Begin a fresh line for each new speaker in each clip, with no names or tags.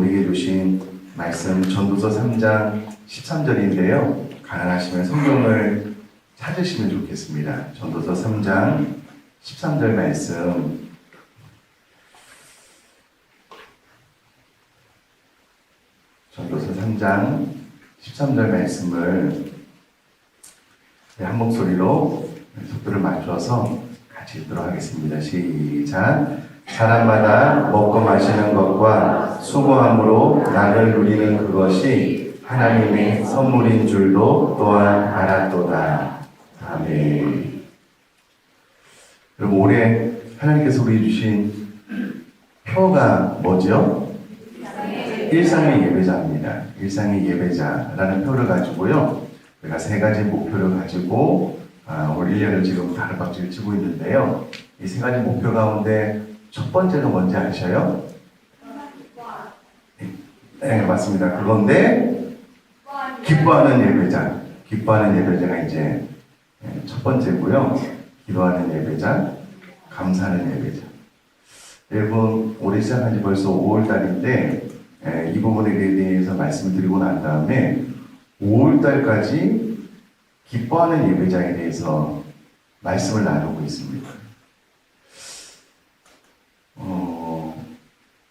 우리에게 주신 말씀 전도서 3장 13절인데요. 가능하시면 성경을 찾으시면 좋겠습니다. 전도서 3장 13절 말씀. 전도서 3장 13절 말씀을 한 목소리로 속도를 맞춰서 같이 읽도록 하겠습니다. 시작. 사람마다 먹고 마시는 것과 수고함으로 낙을 누리는 그것이 하나님의 선물인 줄도 또한 알았도다. 아멘. 여러분, 올해 하나님께서 우리 주신 표가 뭐죠? 일상의 예배자입니다. 일상의 예배자라는 표를 가지고요. 우리가 세 가지 목표를 가지고 올 1년을 지금 다른박질을 치고 있는데요. 이 세 가지 목표 가운데 첫 번째는 뭔지 아셔요? 네, 맞습니다. 그건데 기뻐하는 예배자. 기뻐하는 예배자가 이제 첫 번째고요. 기도하는 예배자, 감사하는 예배자. 여러분, 올해 시작한 지 벌써 5월달인데 이 부분에 대해서 말씀을 드리고 난 다음에 5월달까지 기뻐하는 예배자에 대해서 말씀을 나누고 있습니다.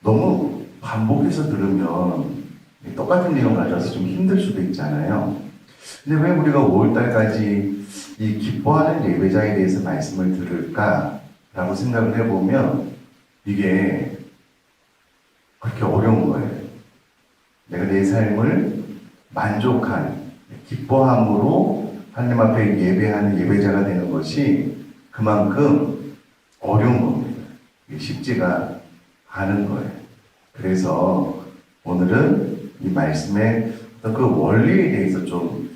너무 반복해서 들으면 똑같은 내용 가져와서 좀 힘들 수도 있잖아요. 근데 왜 우리가 5월달까지 이 기뻐하는 예배자에 대해서 말씀을 들을까라고 생각을 해보면 이게 그렇게 어려운 거예요. 내가 내 삶을 만족한, 기뻐함으로 하나님 앞에 예배하는 예배자가 되는 것이 그만큼 어려운 겁니다. 쉽지가 않은 거예요. 그래서 오늘은 이 말씀의 그 원리에 대해서 좀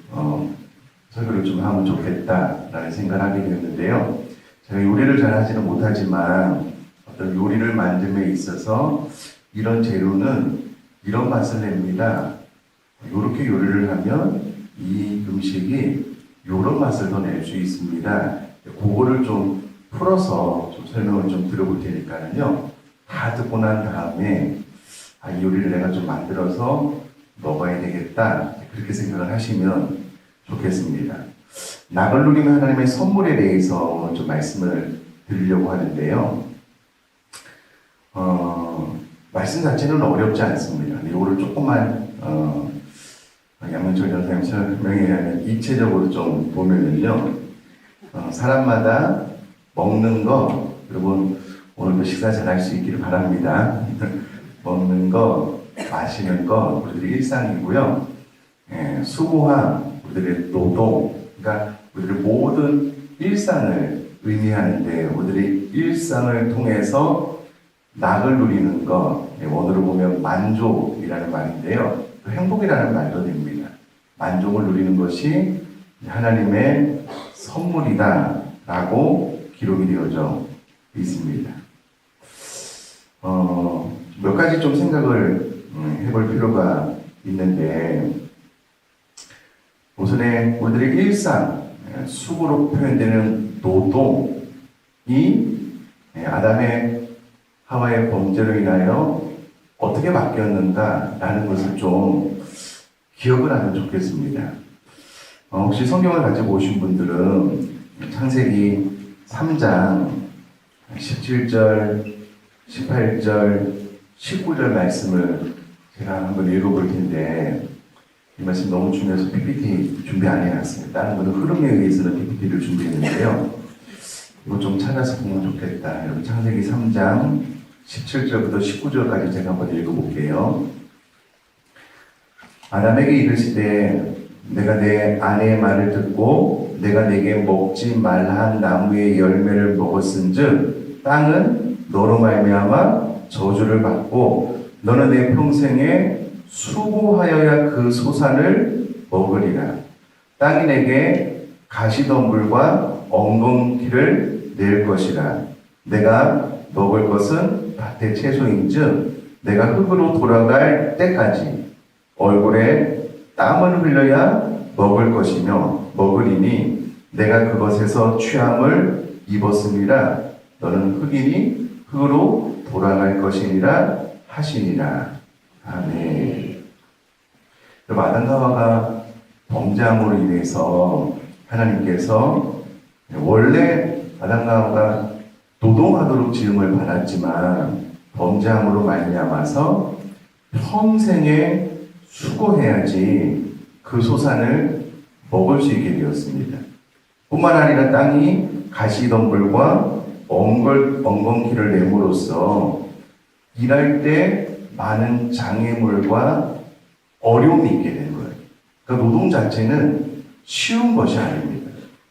설교를 좀 하면 좋겠다라는 생각을 하게 되었는데요. 제가 요리를 잘 하지는 못하지만 어떤 요리를 만듦에 있어서 이런 재료는 이런 맛을 냅니다. 이렇게 요리를 하면 이 음식이 이런 맛을 더 낼 수 있습니다. 그거를 좀 풀어서 좀 설명을 좀 드려볼 테니까요. 다 듣고 난 다음에 이 요리를 내가 좀 만들어서 먹어야 되겠다. 그렇게 생각을 하시면 좋겠습니다. 낙을 누리는 하나님의 선물에 대해서 오늘 좀 말씀을 드리려고 하는데요. 말씀 자체는 어렵지 않습니다. 이거를 조금만 양문철 전사님 설명에 하면 이체적으로 좀 보면은요. 사람마다 먹는 거, 여러분 오늘도 식사 잘 할 수 있기를 바랍니다. 먹는 거, 마시는 거, 우리들의 일상이고요. 수고함, 우리들의 노동, 그러니까 우리들의 모든 일상을 의미하는데 우리들의 일상을 통해서 낙을 누리는 것, 원어로 보면 만족이라는 말인데요. 또 행복이라는 말도 됩니다. 만족을 누리는 것이 하나님의 선물이다 라고 기록이 되어져 있습니다. 몇 가지 좀 생각을 해볼 필요가 있는데 우선에 우리들의 일상, 수고로 표현되는 노동이 아담의 하와의 범죄로 인하여 어떻게 바뀌었는가라는 것을 좀 기억을 하면 좋겠습니다. 혹시 성경을 가지고 오신 분들은 창세기 3장 17절, 18절, 19절 말씀을 제가 한번 읽어볼 텐데 이 말씀 너무 중요해서 PPT 준비 안 해놨습니다. 다른 분은 흐름에 의해서는 PPT를 준비했는데요. 이거 좀 찾아서 보면 좋겠다. 여러분 창세기 3장 17절부터 19절까지 제가 한번 읽어볼게요. 아담에게 이르시되 내가 내 아내의 말을 듣고 내가 내게 먹지 말라 한 나무의 열매를 먹었은즉 땅은 너로 말미암아 저주를 받고 너는 내 평생에 수고하여야 그 소산을 먹으리라. 땅이 내게 가시덤불과 엉겅퀴를 낼 것이라. 내가 먹을 것은 밭의 채소인즉 내가 흙으로 돌아갈 때까지 얼굴에 땀을 흘려야 먹을 것이며 먹으리니 내가 그것에서 취함을 입었음이라. 너는 흙이니 흙으로 돌아갈 것이니라 하시니라. 아멘. 여러분, 아담과 하와가 범죄함으로 인해서 하나님께서 원래 아담과 하와가 노동하도록 지음을 받았지만 범죄함으로 말미암아서 평생에 수고해야지 그 소산을 먹을 수 있게 되었습니다. 뿐만 아니라 땅이 가시덤불과 엉겅퀴를 내므로써 일할 때 많은 장애물과 어려움이 있게 된 거예요. 그 노동 자체는 쉬운 것이 아닙니다.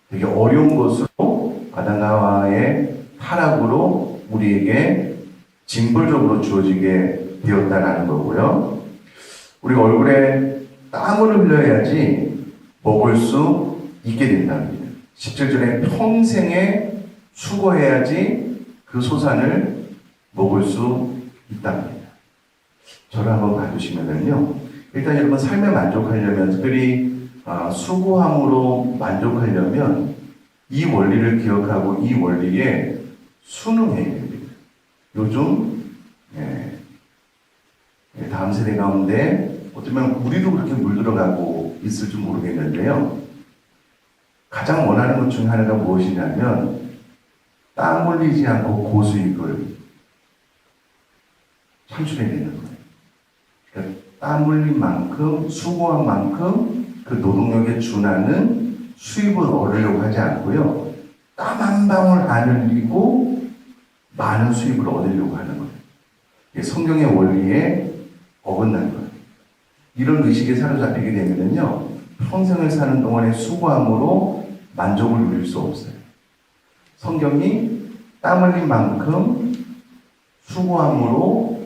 되게 어려운 것으로 아담과 하와의 타락으로 우리에게 징벌적으로 주어지게 되었다라는 거고요. 우리가 얼굴에 땀을 흘려야지 먹을 수 있게 된답니다. 17절에 평생에 수고해야지 그 소산을 먹을 수 있답니다. 저를 한번 봐주시면은요. 일단 여러분 삶에 만족하려면, 특별히 수고함으로 만족하려면 이 원리를 기억하고 이 원리에 순응해야 됩니다. 요즘 다음 세대 가운데 어쩌면 우리도 그렇게 물들어가고 있을지 모르겠는데요. 가장 원하는 것 중 하나가 무엇이냐면 땀 흘리지 않고 고수익을 창출해야 되는 거예요. 그러니까 땀 흘린 만큼, 수고한 만큼 그 노동력에 준하는 수입을 얻으려고 하지 않고요. 땀 한 방울 안 흘리고 많은 수입을 얻으려고 하는 거예요. 이게 성경의 원리에 어긋난 거예요. 이런 의식에 사로잡히게 되면요, 평생을 사는 동안에 수고함으로 만족을 누릴 수 없어요. 성경이 땀 흘린 만큼 수고함으로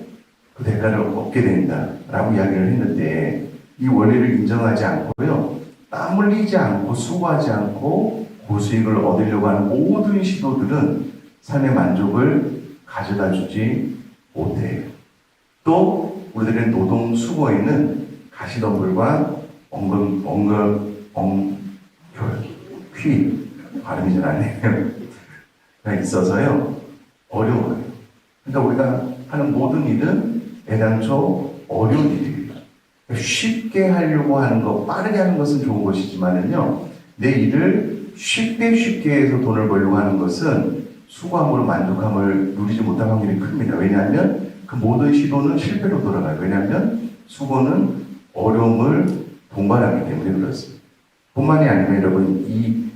그 대가를 얻게 된다라고 이야기를 했는데, 이 원리를 인정하지 않고요, 땀 흘리지 않고 수고하지 않고 고수익을 얻으려고 하는 모든 시도들은 삶의 만족을 가져다 주지 못해요. 또 우리들의 노동 수고에는 가시덤불과 엉겅퀴 발음이 잘 안 해요. 있어서요 어려워요. 그러니까 우리가 하는 모든 일은 애당초 어려운 일이에요. 쉽게 하려고 하는 것, 빠르게 하는 것은 좋은 것이지만은요, 내 일을 쉽게 해서 돈을 벌려고 하는 것은 수고함으로 만족함을 누리지 못할 확률이 큽니다. 왜냐하면 그 모든 시도는 실패로 돌아가요. 왜냐하면 수고는 어려움을 동반하기 때문에 그렇습니다. 뿐만이 아니라 여러분, 이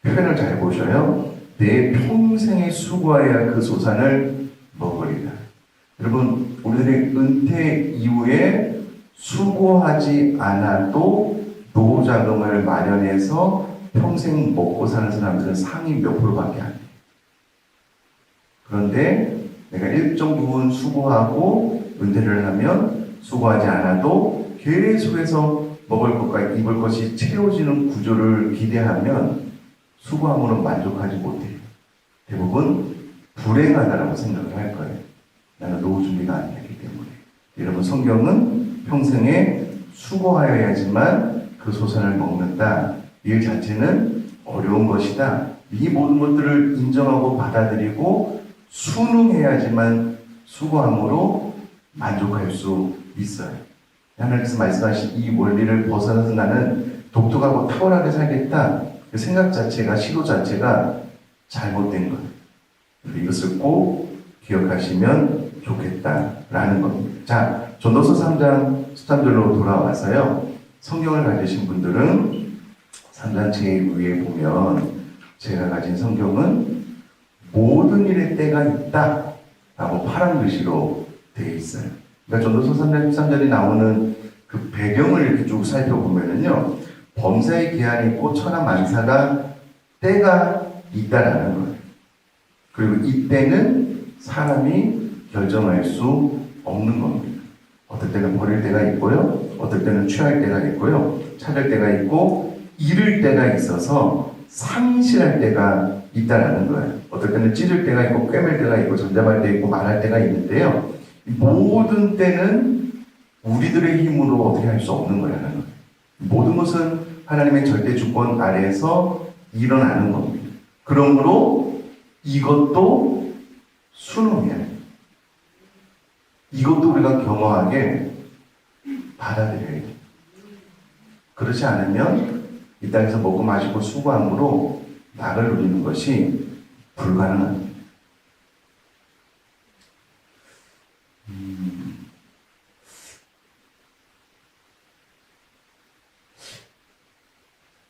표현을 잘 보셔요. 내 평생에 수고해야 그 소산을 먹으리라. 여러분, 우리들의 은퇴 이후에 수고하지 않아도 노후자금을 마련해서 평생 먹고 사는 사람들은 상위 몇 프로밖에 안 돼요. 그런데 내가 일정 부분 수고하고 은퇴를 하면 수고하지 않아도 계속해서 먹을 것과 입을 것이 채워지는 구조를 기대하면 수고함으로 만족하지 못해요. 대부분 불행하다라고 생각을 할 거예요. 나는 노후 준비가 안 되기 때문에. 여러분, 성경은 평생에 수고하여야지만 그 소산을 먹는다. 일 자체는 어려운 것이다. 이 모든 것들을 인정하고 받아들이고 순응해야지만 수고함으로 만족할 수 있어요. 하나님께서 말씀하신 이 원리를 벗어나서 나는 독특하고 탁월하게 살겠다. 그 생각 자체가, 시도 자체가 잘못된 거예요. 이것을 꼭 기억하시면 좋겠다라는 겁니다. 자, 전도서 3장 13절로 돌아와서요. 성경을 가지신 분들은 3장 제일 위에 보면 제가 가진 성경은 모든 일에 때가 있다 라고 파란 글씨로 되어 있어요. 그러니까 전도서 3장 13절이 나오는 그 배경을 이렇게 쭉 살펴보면은요, 범사의 기한이 있고 천하 만사가 때가 있다라는 거예요. 그리고 이때는 사람이 결정할 수 없는 겁니다. 어떨 때는 버릴 때가 있고요, 어떨 때는 취할 때가 있고요, 찾을 때가 있고, 잃을 때가 있어서 상실할 때가 있다라는 거예요. 어떨 때는 찢을 때가 있고, 꿰맬 때가 있고, 전잠할 때 있고, 말할 때가 있는데요, 모든 때는 우리들의 힘으로 어떻게 할 수 없는 거라는 거예요. 모든 것은 하나님의 절대 주권 아래에서 일어나는 겁니다. 그러므로 이것도 순응해야 해요. 이것도 우리가 겸허하게 받아들여야 돼요. 그렇지 않으면 이 땅에서 먹고 마시고 수고함으로 낙을 누리는 것이 불가능합니다.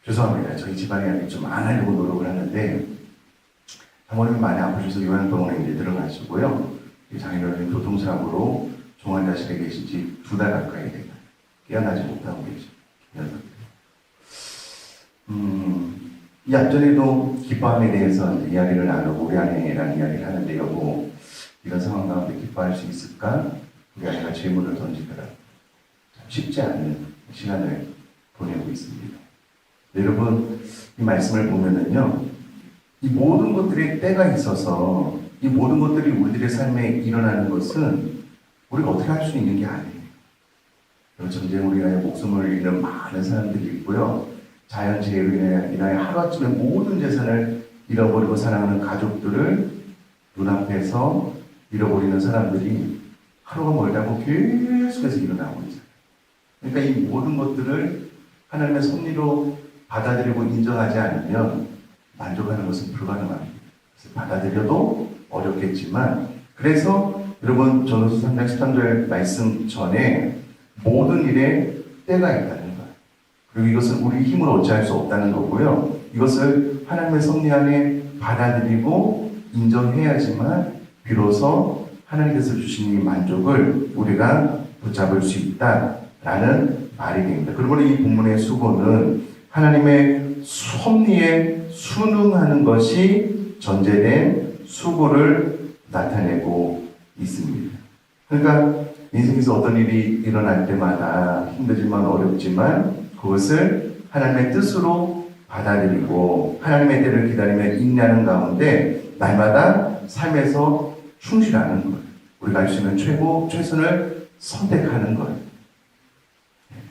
죄송합니다. 저희 집안에 좀 안 하려고 노력을 하는데 사모님이 많이 아프셔서 요양병원에 이제 들어가시고요. 장인어른이 교통사고로 종환자실에 계신 지 2달 가까이 돼요. 깨어나지 못하고 계시죠. 이 앞전에도 기뻐함에 대해서 이야기를 나누고 우리 아내랑 이야기를 하는데 여보, 이런 상황 가운데 기뻐할 수 있을까? 우리 아내가 질문을 던지더라고요. 쉽지 않은 시간을 보내고 있습니다. 여러분, 이 말씀을 보면은요, 이 모든 것들의 때가 있어서 이 모든 것들이 우리들의 삶에 일어나는 것은 우리가 어떻게 할 수 있는 게 아니에요. 전쟁으로 인하여 목숨을 잃는 많은 사람들이 있고요. 자연재해로 인하여 하루아침에 모든 재산을 잃어버리고 사랑하는 가족들을 눈앞에서 잃어버리는 사람들이 하루가 멀다고 계속해서 일어나고 있어요. 그러니까 이 모든 것들을 하나님의 섭리로 받아들이고 인정하지 않으면 만족하는 것은 불가능합니다. 그래서 받아들여도 어렵겠지만, 그래서 여러분 전도서 3장 13절 말씀 전에 모든 일에 때가 있다는 거예요. 그리고 이것은 우리 힘으로 어찌할 수 없다는 거고요. 이것을 하나님의 섭리 안에 받아들이고 인정해야지만 비로소 하나님께서 주신 이 만족을 우리가 붙잡을 수 있다라는 말이 됩니다. 그러므로 이 본문의 수고는 하나님의 섭리에 순응하는 것이 전제된 수고를 나타내고 있습니다. 그러니까 인생에서 어떤 일이 일어날 때마다 힘들지만 어렵지만 그것을 하나님의 뜻으로 받아들이고 하나님의 때를 기다리며 인내하는 가운데 날마다 삶에서 충실하는 것, 우리가 할 수 있는 최선을 선택하는 것,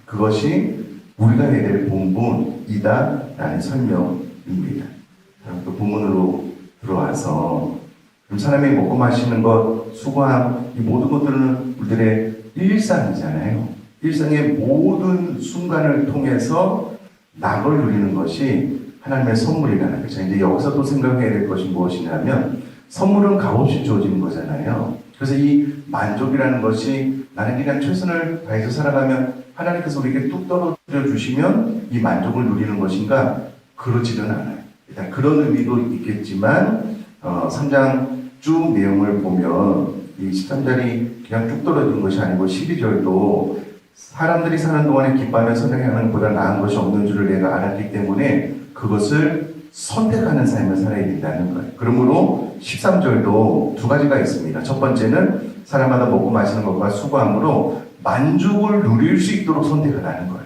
그것이 우리가 해야 될 본분이다라는 설명입니다. 또 본문으로 들어와서 그럼 사람이 먹고 마시는 것, 수고함, 이 모든 것들은 우리들의 일상이잖아요. 일상의 모든 순간을 통해서 낙을 누리는 것이 하나님의 선물이라는 거죠. 이제 여기서 또 생각해야 될 것이 무엇이냐면 선물은 값없이 주어지는 거잖아요. 그래서 이 만족이라는 것이 나는 그냥 최선을 다해서 살아가면 하나님께서 우리에게 뚝 떨어뜨려 주시면 이 만족을 누리는 것인가? 그렇지는 않아요. 일단 그런 의미도 있겠지만 3장 쭉 내용을 보면 이 13절이 그냥 뚝 떨어진 것이 아니고 12절도 사람들이 사는 동안에 기뻐하며 선행하는 것보다 나은 것이 없는 줄을 내가 알았기 때문에 그것을 선택하는 삶을 살아야 된다는 거예요. 그러므로 13절도 두 가지가 있습니다. 첫 번째는 사람마다 먹고 마시는 것과 수고함으로 만족을 누릴 수 있도록 선택하라는 거예요.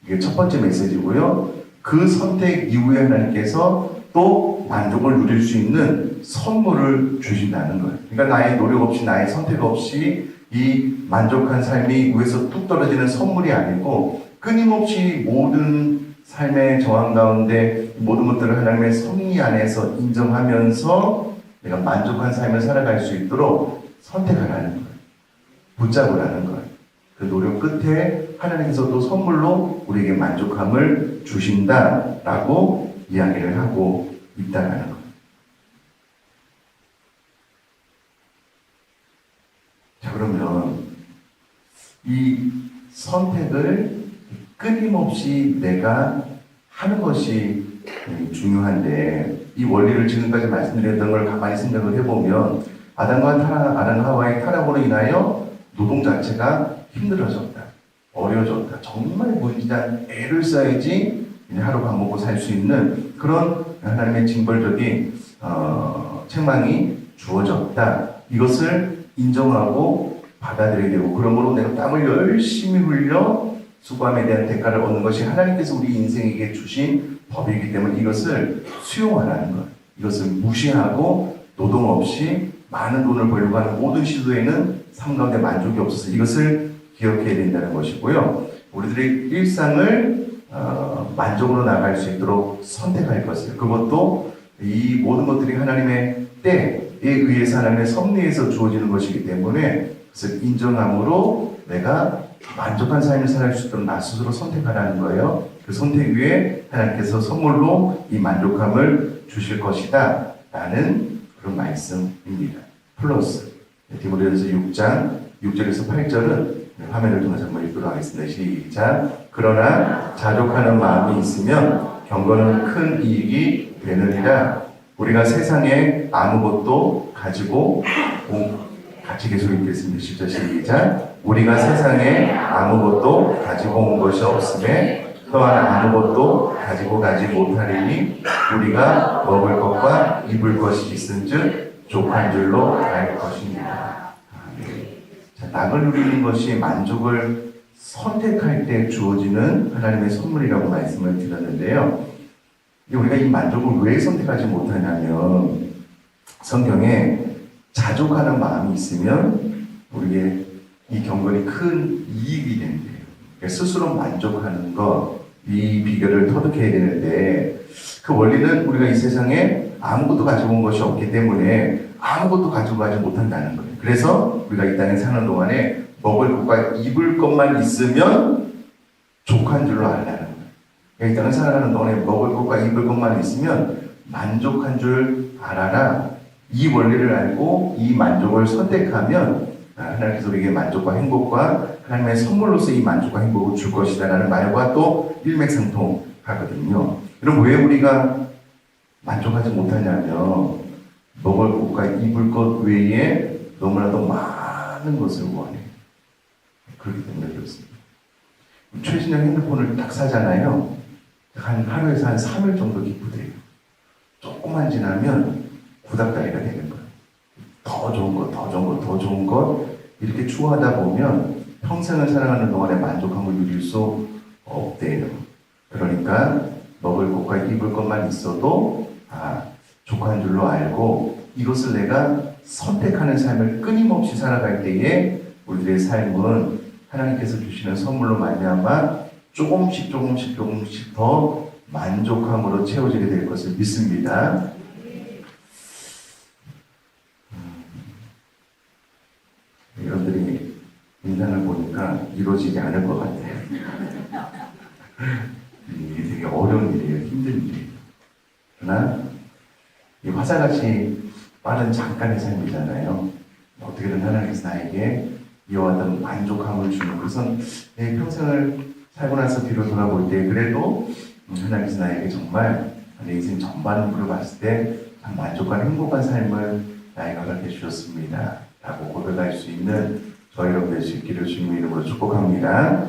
이게 첫 번째 메시지고요. 그 선택 이후에 하나님께서 또 만족을 누릴 수 있는 선물을 주신다는 거예요. 그러니까 나의 노력 없이 나의 선택 없이 이 만족한 삶이 위에서 뚝 떨어지는 선물이 아니고 끊임없이 모든 삶의 저항 가운데 모든 것들을 하나님의 섭리 안에서 인정하면서 내가 만족한 삶을 살아갈 수 있도록 선택하라는 거예요. 붙잡으라는 거예요. 그 노력 끝에 하나님께서 또 선물로 우리에게 만족함을 주신다라고 이야기를 하고 있다는 거예요. 자, 그러면 이 선택을 끊임없이 내가 하는 것이 중요한데 이 원리를 지금까지 말씀드렸던 걸 가만히 생각을 해보면 아담과 하와의 타락으로 인하여 노동 자체가 힘들어졌다, 어려워졌다. 정말 무지한 애를 써야지 하루 밥 먹고 살 수 있는 그런 하나님의 징벌적인 책망이 주어졌다. 이것을 인정하고 받아들여야 되고, 그러므로 내가 땀을 열심히 흘려 수고함에 대한 대가를 얻는 것이 하나님께서 우리 인생에게 주신 법이기 때문에 이것을 수용하라는 것. 이것을 무시하고 노동 없이 많은 돈을 벌려고 하는 모든 시도에는 삶 가운데 만족이 없어서 이것을 기억해야 된다는 것이고요. 우리들의 일상을 만족으로 나갈 수 있도록 선택할 것을, 그것도 이 모든 것들이 하나님의 때에 의해서 하나님의 섭리에서 주어지는 것이기 때문에 그것을 인정함으로 내가 만족한 삶을 살 수 있도록 나 스스로 선택하라는 거예요. 그 선택 위에 하나님께서 선물로 이 만족함을 주실 것이다 라는 그런 말씀입니다. 플러스 디모데전서 6장 6절에서 8절은 화면을 통해서 한번 읽도록 하겠습니다. 시작. 그러나 자족하는 마음이 있으면 경건은 큰 이익이 되느니라. 우리가 세상에 아무것도 가지고 같이 계속 읽겠습니다. 10절 시작. 우리가 세상에 아무것도 가지고 온 것이 없음에 또한 아무것도 가지고 가지 못하리니 우리가 먹을 것과 입을 것이 있은즉 족한 줄로 알 것입니다. 자, 낙을 누리는 것이 만족을 선택할 때 주어지는 하나님의 선물이라고 말씀을 드렸는데요. 우리가 이 만족을 왜 선택하지 못하냐면 성경에 자족하는 마음이 있으면 우리의 이 경건이 큰 이익이 된대요. 그러니까 스스로 만족하는 것, 이 비결을 터득해야 되는데 그 원리는 우리가 이 세상에 아무것도 가지고 온 것이 없기 때문에 아무것도 가지고 가지 못한다는 거예요. 그래서 우리가 이 땅에 사는 동안에 먹을 것과 입을 것만 있으면 족한 줄로 알라는 거예요. 이 땅을 살아가는 동안에 먹을 것과 입을 것만 있으면 만족한 줄 알아라. 이 원리를 알고 이 만족을 선택하면 하나님께서 우리에게 만족과 행복과 하나님의 선물로서 이 만족과 행복을 줄 것이다 라는 말과 또 일맥상통하거든요. 그럼 왜 우리가 만족하지 못하냐면 먹을 것과 입을 것 외에 너무나도 많은 것을 원해. 그렇기 때문에 그렇습니다. 최신형 핸드폰을 딱 사잖아요. 하루에서 한 3일 정도 기쁘대요. 조금만 지나면 구닥다리가 되는 거예요. 더 좋은 것, 더 좋은 것, 더 좋은 것 이렇게 추구하다 보면 평생을 살아가는 동안에 만족함을 누릴 수 없대요. 그러니까 먹을 것과 입을 것만 있어도 족한 줄로 알고 이것을 내가 선택하는 삶을 끊임없이 살아갈 때에 우리들의 삶은 하나님께서 주시는 선물로 말미암아 조금씩 더 만족함으로 채워지게 될 것을 믿습니다. 여러분들이 인상을 보니까 이루어지지 않을 것 같아요. 이게 되게 어려운 일이에요. 힘든 일이에요. 그러나 이 화살같이 빠른 잠깐의 삶이잖아요. 어떻게든 하나님께서 나에게 이와 같은 만족함을 주는 것은 내 평생을 살고 나서 뒤로 돌아볼 때 그래도 하나님께서 나에게 정말 내 인생 전반으로 봤을 때 참 만족한 행복한 삶을 나에게 허락해 주셨습니다 라고 고백할 수 있는 저희 여러분 될 수 있기를 주님의 이름으로 축복합니다.